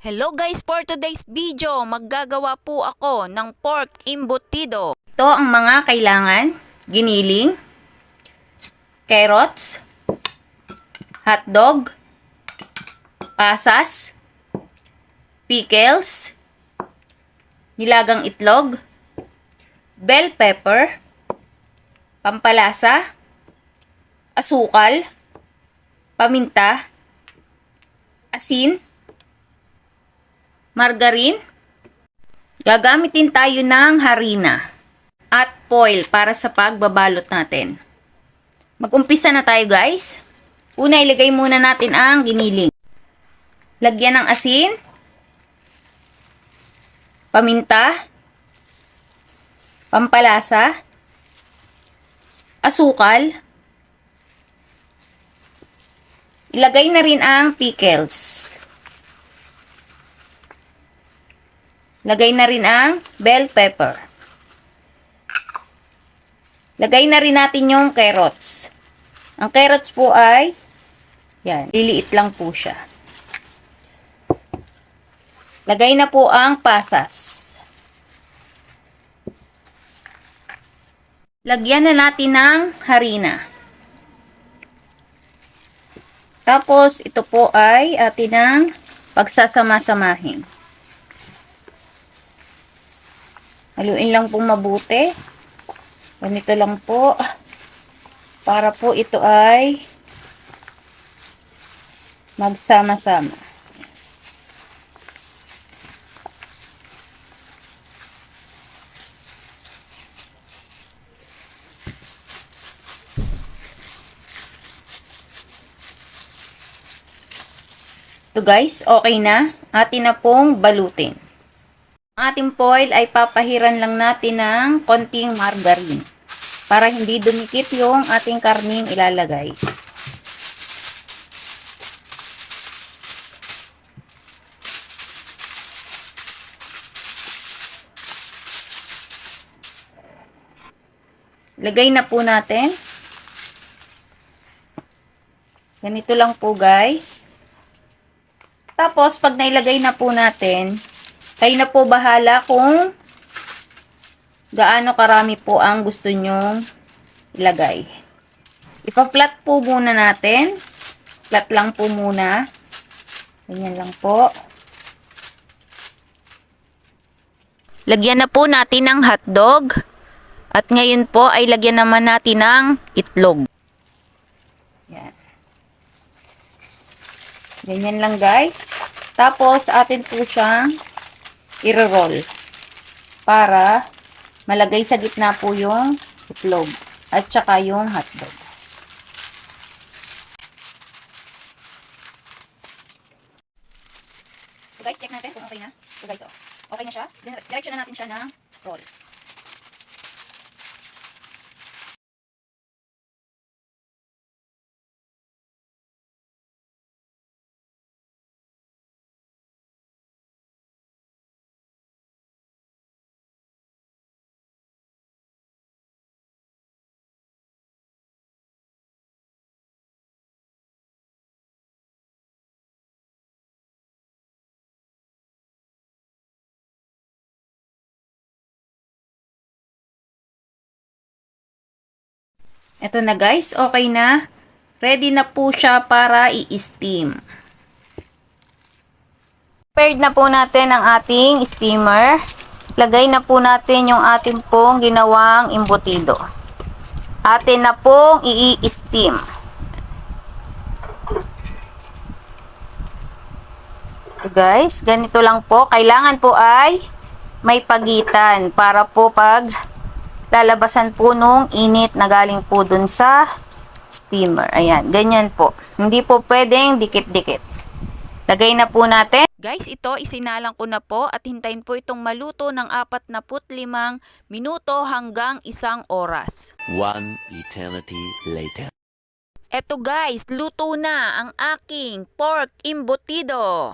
Hello guys, for today's video, maggagawa po ako ng pork embutido. Ito ang mga kailangan: giniling, carrots, hotdog, pasas, pickles, nilagang itlog, bell pepper, pampalasa, asukal, paminta, asin, margarine. Gagamitin tayo ng harina at foil para sa pagbabalot natin. Mag-umpisa na tayo guys. Una, ilagay muna natin ang giniling. Lagyan ng asin, paminta, pampalasa, asukal. Ilagay na rin ang pickles. Lagay na rin ang bell pepper. Lagay na rin natin yung carrots. Ang carrots po ay, yan, liliit lang po siya. Lagay na po ang pasas. Lagyan na natin ng harina. Tapos, ito po ay atin ang pagsasama-samahin. Haluin lang pong mabuti. Ganito lang po. Para po ito ay magsama-sama. Ito guys, okay na. Atin na pong balutin. Ang ating foil ay papahiran lang natin ng konting margarine para hindi dumikit yung ating karning ilalagay. Lagay na po natin. Ganito lang po guys. Tapos pag nailagay na po natin, kayo na po bahala kung gaano karami po ang gusto nyong ilagay. Ipa-flat po muna natin. Flat lang po muna. Ganyan lang po. Lagyan na po natin ng hotdog. At ngayon po ay lagyan naman natin ng itlog. Yan. Ganyan lang guys. Tapos atin po siyang i-roll para malagay sa gitna po yung itlog at saka yung hotdog. So guys, check natin kung okay na. So guys, okay na siya. Diretso na natin siya ng roll. Ito na guys, okay na. Ready na po siya para i-steam. Prepared na po natin ang ating steamer. Lagay na po natin yung ating pong ginawang embutido. Atin na pong i-steam. Ito guys, ganito lang po. Kailangan po ay may pagitan para po pag lalabasan po nung init na galing po dun sa steamer. Ayan, ganyan po. Hindi po pwedeng dikit-dikit. Lagay na po natin. Guys, ito isinalang ko na po at hintayin po itong maluto ng 45 minuto hanggang 1 oras. 1 eternity later. Eto guys, luto na ang aking pork embutido.